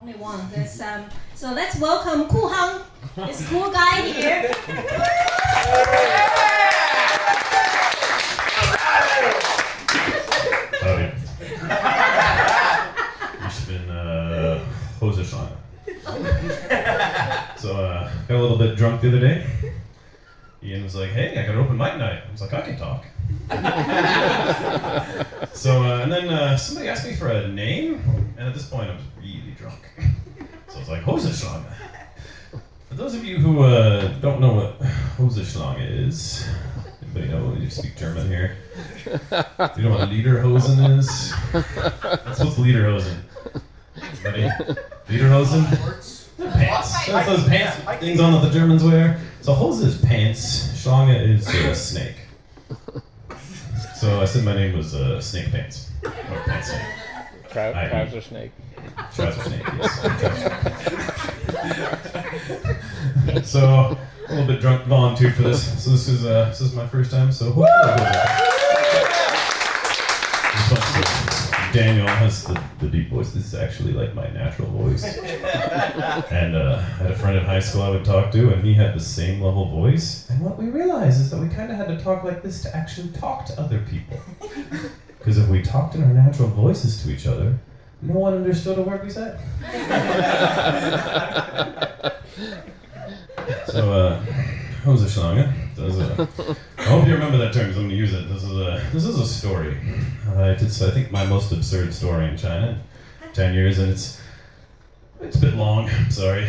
Only one. So let's welcome Ku Hang, this cool guy here. Howdy. Ich bin Hosenschlange. So got a little bit drunk the other day. Ian was like, "Hey, I got an open mic night." I was like, "I can talk." And then somebody asked me for a name, and at this point I was really drunk. So I was like, Hosenschlange. For those of you who don't know what Hosenschlange is, anybody know? You speak German here? Do you know what Lederhosen is? That's what's Lederhosen. Anybody? Lederhosen? Pants. That's those pants things on that the Germans wear. So Hose is pants, Schlange is snake. So I said my name was Snake Pants. Or Pants Snake. Trouser snake. Trouser Snake, yes. So a little bit drunk, volunteered for this. So this is my first time. So Daniel has the deep voice. This is actually like my natural voice. And I had a friend in high school I would talk to, and he had the same level voice. And what we realized is that we kind of had to talk like this to actually talk to other people. Because if we talked in our natural voices to each other, no one understood a word we said. So, Hosenschlange. I hope you remember that term because I'm going to use it. This is a story. It's I think my most absurd story in China. 10 years, and it's a bit long. I'm sorry.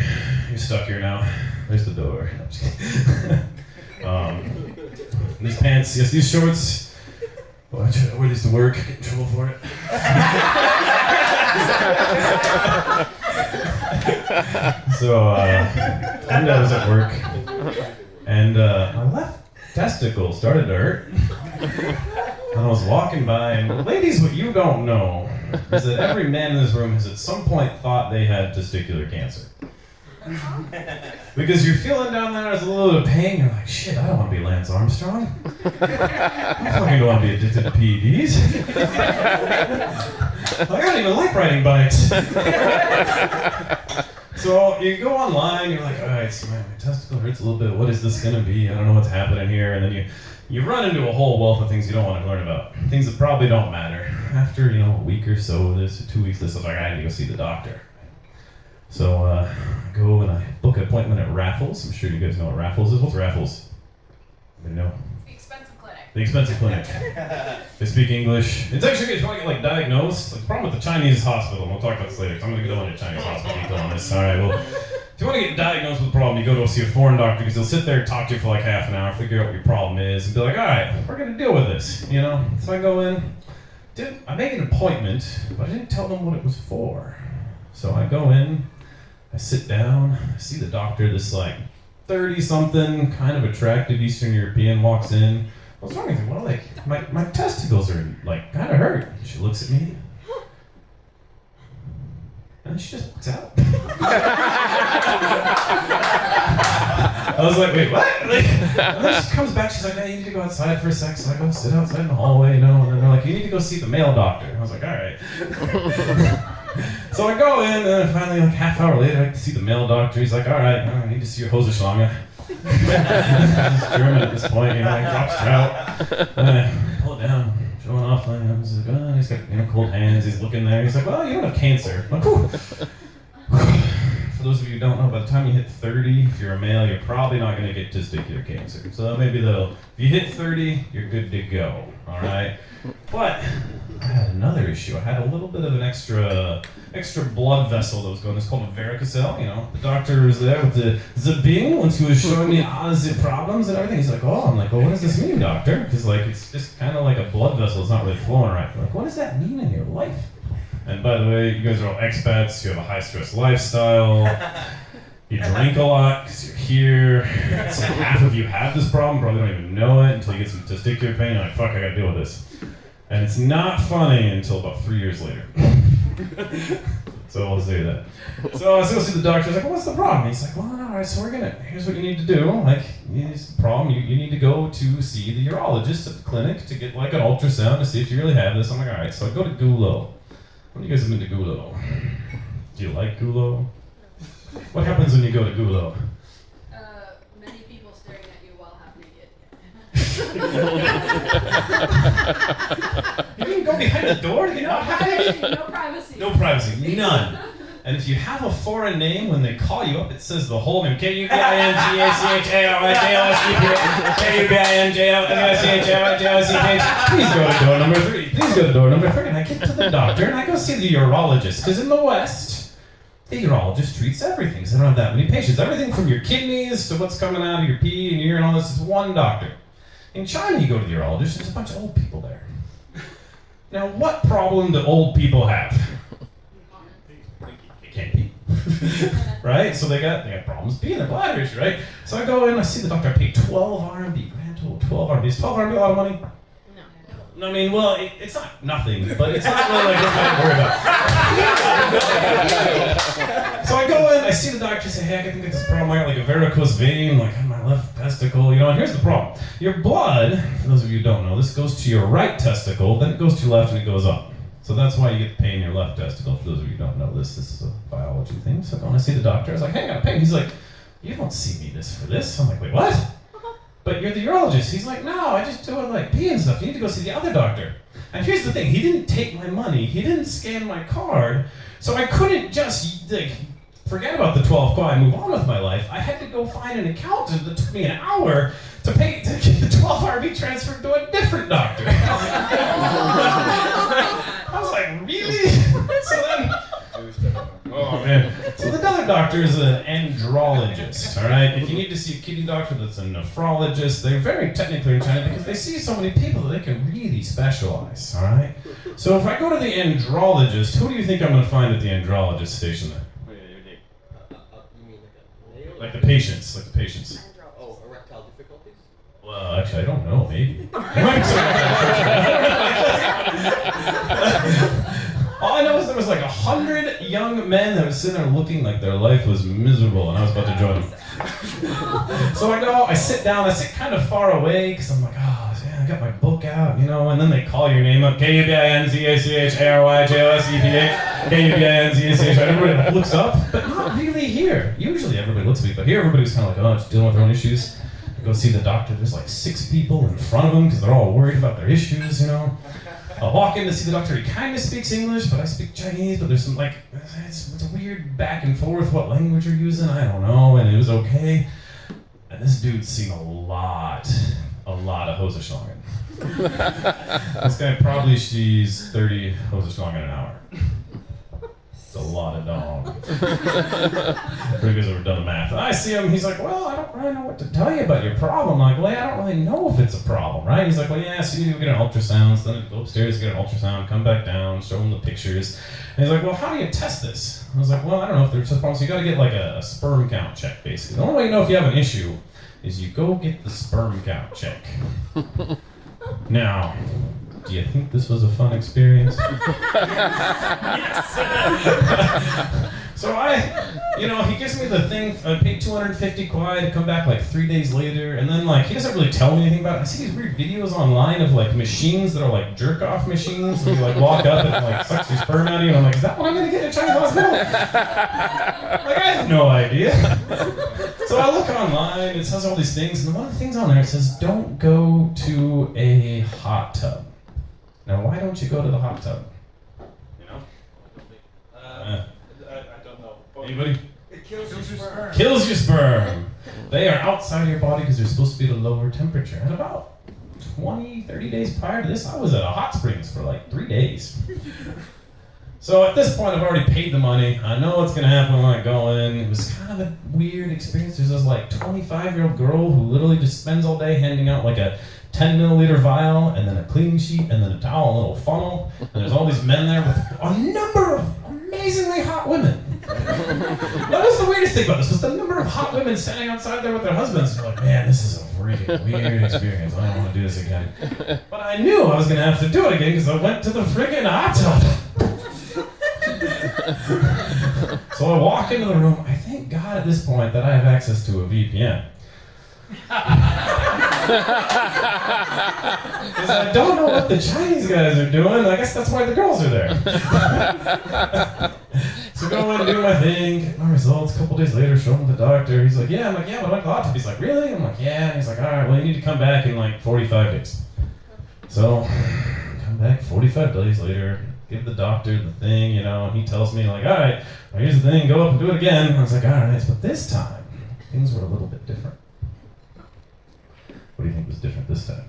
You're stuck here now. There's the door. No, I'm just kidding. These pants, yes, these shorts. Oh, I wear these to work. Get in trouble for it. So, one day I was at work, and my left testicle started to hurt. And I was walking by, and ladies, what you don't know is that every man in this room has at some point thought they had testicular cancer. Because you're feeling down there, there's a little bit of pain, you're like, shit, I don't want to be Lance Armstrong. I fucking don't want to be addicted to PEDs. I don't even like riding bikes. So you go online, you're like, alright, so my testicle hurts a little bit, what is this gonna be? I don't know what's happening here, and then you run into a whole wealth of things you don't want to learn about. Things that probably don't matter. After, a week or so, 2 weeks, this is like, I need to go see the doctor. So I go and I book an appointment at Raffles. I'm sure you guys know what Raffles is. What's Raffles? Anybody know? The expensive clinic. The expensive clinic. They speak English. It's actually good if you want to get diagnosed. The problem with the Chinese hospital, and we'll talk about this later, because I'm going to go into Chinese hospital detail on this. Alright, well, if you want to get diagnosed with a problem, you go to see a foreign doctor, because they'll sit there and talk to you for like half an hour, figure out what your problem is, and be like, alright, we're going to deal with this, So I go in, I make an appointment, but I didn't tell them what it was for. So I go in, I sit down, I see the doctor, this 30-something, kind of attractive Eastern European walks in. What's wrong with you? Well, my testicles are kind of hurt. She looks at me, and then she just walks out. I was like, wait, what? And then she comes back, she's like, hey, you need to go outside for a sec. So I go sit outside in the hallway, and then they're like, you need to go see the male doctor. And I was like, alright. So I go in, and then finally, half hour later, I see the male doctor. He's like, alright, I need to see your Hosenschlange. He's German at this point, he drops her out. And I pull it down, showing off. He's like, oh, he's got cold hands, he's looking there. He's like, well, you don't have cancer. I'm like, ooh. For those of you who don't know, by the time you hit 30, if you're a male, you're probably not going to get testicular cancer. So maybe if you hit 30, you're good to go, alright? But I had another issue. I had a little bit of an extra blood vessel that was going. It's called a varicocele. The doctor was there with the Bing once he was showing me all the problems and everything. He's like, oh, I'm like, well, what does this mean, doctor? Because it's just kind of like a blood vessel. It's not really flowing right. I'm like, what does that mean in your life? And by the way, you guys are all expats. You have a high-stress lifestyle. You drink a lot because you're here. So half of you have this problem, probably don't even know it until you get some testicular pain. You're like, fuck, I gotta deal with this. And it's not funny until about 3 years later. So I'll say that. So I go see the doctor. I was like, well, what's the problem? He's like, well, alright, so here's what you need to do. Here's the problem. You need to go to see the urologist at the clinic to get an ultrasound to see if you really have this. I'm like, alright, so I go to Gulo. When you guys have been to Gulo? Do you like Gulo? What happens when you go to Gulo? Many people staring at you while half naked. You can go behind the door? Do you not have it? No privacy. No privacy, none. And if you have a foreign name, when they call you up, it says the whole name. K-U-B-I-N-G-A-C-H-A-R-Y-J-O-S-E-P-H-K-U-B-I-N-J-O-S-E-P-H. Please go to door number 3. Please go to door number 3. And I get to the doctor and I go see the urologist. Because in the West, the urologist treats everything. So they don't have that many patients. Everything from your kidneys to what's coming out of your pee and your urine and all this is one doctor. In China, you go to the urologist, there's a bunch of old people there. Now, what problem do old people have? They can't pee. Right? So they got problems peeing, their bladder issue, right? So I go in, I see the doctor, I pay 12 RMB, grand total 12 RMB. Is 12 RMB a lot of money? No. I mean, well, it's not nothing, but it's not really like what I worry about. So I go in, I see the doctor, say, hey, I think it's this problem. I got like a varicose vein, like on my left testicle, and here's the problem. Your blood, for those of you who don't know, this goes to your right testicle, then it goes to your left and it goes up. So that's why you get pain in your left testicle. For those of you who don't know this is a biology thing. So when I see the doctor, I was like, hey, I got pain. He's like, you don't see me for this. I'm like, wait, what? But you're the urologist. He's like, no, I just do it like pee and stuff. You need to go see the other doctor. And here's the thing, he didn't take my money. He didn't scan my card. So I couldn't just forget about the 12 kwa and move on with my life. I had to go find an accountant that took me an hour to get the 12 RMB transferred to a different doctor. I was like, really? So then, oh man. So the other doctor is an andrologist, all right? If you need to see a kidney doctor that's a nephrologist, they're very technically in China because they see so many people that they can really specialize, all right? So if I go to the andrologist, who do you think I'm going to find at the andrologist station there? Like the patients. Oh, erectile difficulties? Well, actually, I don't know, maybe. All I know is there was like 100 young men that were sitting there looking like their life was miserable, and I was about to join them. So I go, I sit down, I sit kind of far away, because I'm like, oh, yeah, I got my book out, and then they call your name up, K-U-B-I-N-Z-A-C-H-A-R-Y-J-O-S-E-P-H, K-U-B-I-N-Z-A-C-H, everybody looks up, but not really here. Usually everybody looks at me, but here everybody's kind of like, oh, just dealing with their own issues. I go see the doctor, there's like 6 people in front of them, because they're all worried about their issues, I'll walk in to see the doctor, he kind of speaks English, but I speak Chinese, but there's some it's a weird back and forth, what language you're using, I don't know, and it was okay. And this dude's seen a lot of Hoserschlangen. This guy probably sees 30 Hoserschlangen an hour. It's a lot of dog. Brugger's ever done the math. And I see him, he's like, well, I don't really know what to tell you about your problem. I'm like, well, I don't really know if it's a problem, right? He's like, well, yeah, so you get an ultrasound, so then go upstairs, get an ultrasound, come back down, show him the pictures. And he's like, well, how do you test this? I was like, well, I don't know if there's a problem. So you gotta get like a sperm count check, basically. The only way you know if you have an issue is you go get the sperm count check. Now, do you think this was a fun experience? Yes! So he gives me the thing, I paid 250 kwai to come back like 3 days later, and then he doesn't really tell me anything about it. I see these weird videos online of machines that are like jerk-off machines, and you walk up and it sucks your sperm out of you, and I'm like, is that what I'm gonna get in a Chinese hospital? I have no idea. So I look online, it says all these things, and one of the things on there, it says, don't go to a hot tub. Now, why don't you go to the hot tub? I don't know. Anybody? It kills your sperm. Kills your sperm. They are outside of your body because they're supposed to be at a lower temperature. And about 20, 30 days prior to this, I was at a hot springs for 3 days. So at this point, I've already paid the money. I know what's going to happen when I go in. It was kind of a weird experience. There's this 25-year-old girl who literally just spends all day handing out a 10 milliliter vial, and then a cleaning sheet, and then a towel, and a little funnel. And there's all these men there with a number of amazingly hot women. That was the weirdest thing about this, was the number of hot women standing outside there with their husbands. They're like, man, this is a really weird experience. I don't want to do this again. But I knew I was going to have to do it again because I went to the friggin' hot tub. So I walk into the room. I thank God at this point that I have access to a VPN. Because I don't know what the Chinese guys are doing. I guess that's why the girls are there. So go in and do my thing, get my results. A couple days later, show him to the doctor. He's like, yeah. I'm like, yeah, but I thought to. He's like, really? I'm like, yeah. And he's like, all right, well, you need to come back in like 45 days. So, come back 45 days later, give the doctor the thing, and he tells me, like, all right, well, here's the thing, go up and do it again. And I was like, all right, but this time, things were a little bit different. What do you think was different this time?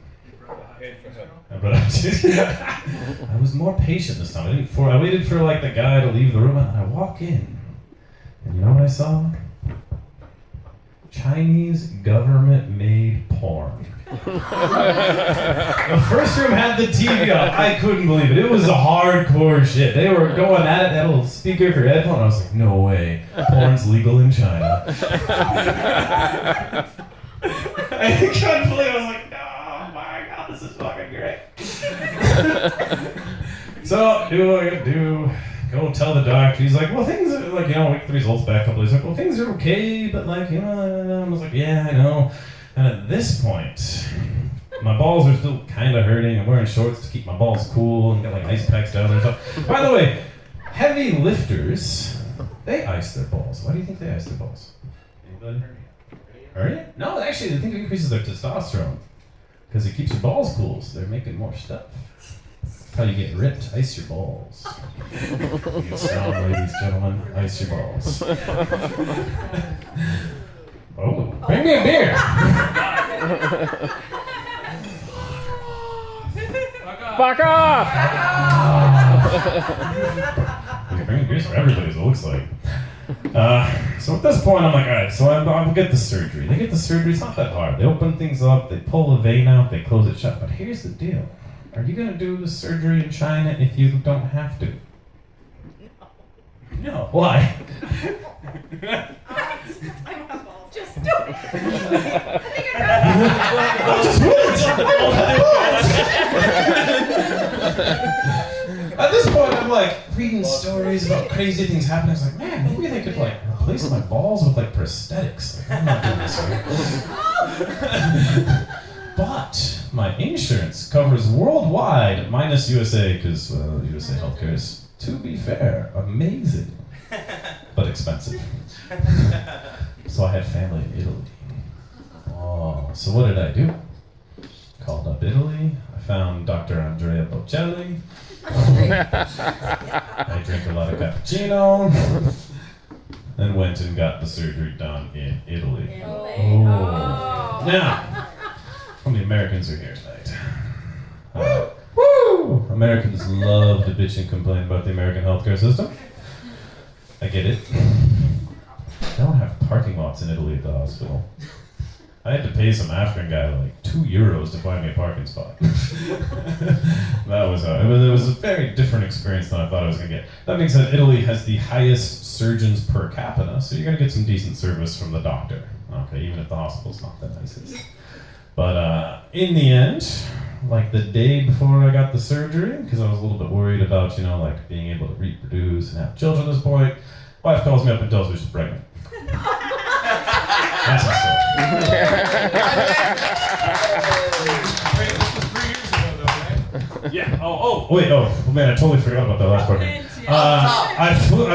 But I was more patient this time. I waited for like the guy to leave the room, and I walk in, and you know what I saw? Chinese government-made porn. The first room had the TV up. I couldn't believe it. It was a hardcore shit. They were going at it, that little speaker for your headphone. I was like, no way. Porn's legal in China. I couldn't believe it. I was like, oh my god, this is fucking great. So, do what I gotta do. Go tell the doctor. He's like, well, things are like, we get the results back a couple days. He's like, well, things are okay, but like, I was like, yeah, I know. And at this point, my balls are still kind of hurting. I'm wearing shorts to keep my balls cool and got like ice packs down there and stuff. By the way, heavy lifters, they ice their balls. Why do you think they ice their balls? Anybody? Hernia? No, actually, I think it increases their testosterone because it keeps your balls cool, so they're making more stuff. How you get ripped? Ice your balls. You get strong, ladies, gentlemen. Ice your balls. Oh, bring me a beer. Fuck off! You're bringing beers for everybody, as it looks like. So at this point, I'm like, all right, so I'll get the surgery. They get the surgery. It's not that hard. They open things up. They pull the vein out. They close it shut. But here's the deal. Are you going to do the surgery in China if you don't have to? No. Why? Just do it. Just At this point, I'm like reading stories about crazy things happening. I was like, man, maybe they could like replace my balls with like prosthetics. Like, I'm not doing this here. But my insurance covers worldwide, minus USA, because USA healthcare is, to be fair, amazing, but expensive. So I had family in Italy. Oh, so what did I do? Called up Italy. I found Dr. Andrea Bocelli. I drank a lot of cappuccino. Then went and got the surgery done in Italy. Oh. Now, how many Americans are here tonight? Woo! Americans love to bitch and complain about the American healthcare system. I get it. They don't have parking lots in Italy at the hospital. I had to pay some African guy like €2 to find me a parking spot. That was it was a very different experience than I thought I was gonna get. That being said, Italy has the highest surgeons per capita, so you're gonna get some decent service from the doctor. Okay, even if the hospital's not the nicest. But in the end, like the day before I got the surgery, because I was a little bit worried about, like being able to reproduce and have children at this point, wife calls me up and tells me she's pregnant. That's my story. Wait, this was 3 years ago, though, right? Yeah. Wait. Man, I totally forgot about that last part.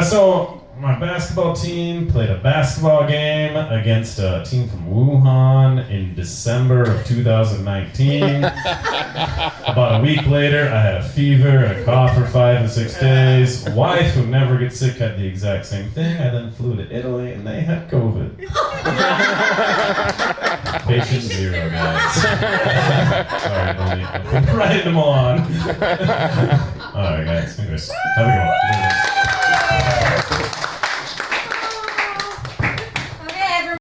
So my basketball team played a basketball game against a team from Wuhan in December of 2019. About a week later, I had a fever and a cough for 5 and 6 days. Wife, who never gets sick, had the exact same thing. I then flew to Italy, and they had COVID. Patient 0, guys. Sorry, Lily. I'm writing them all on. All right, guys. Anyways, have a good one.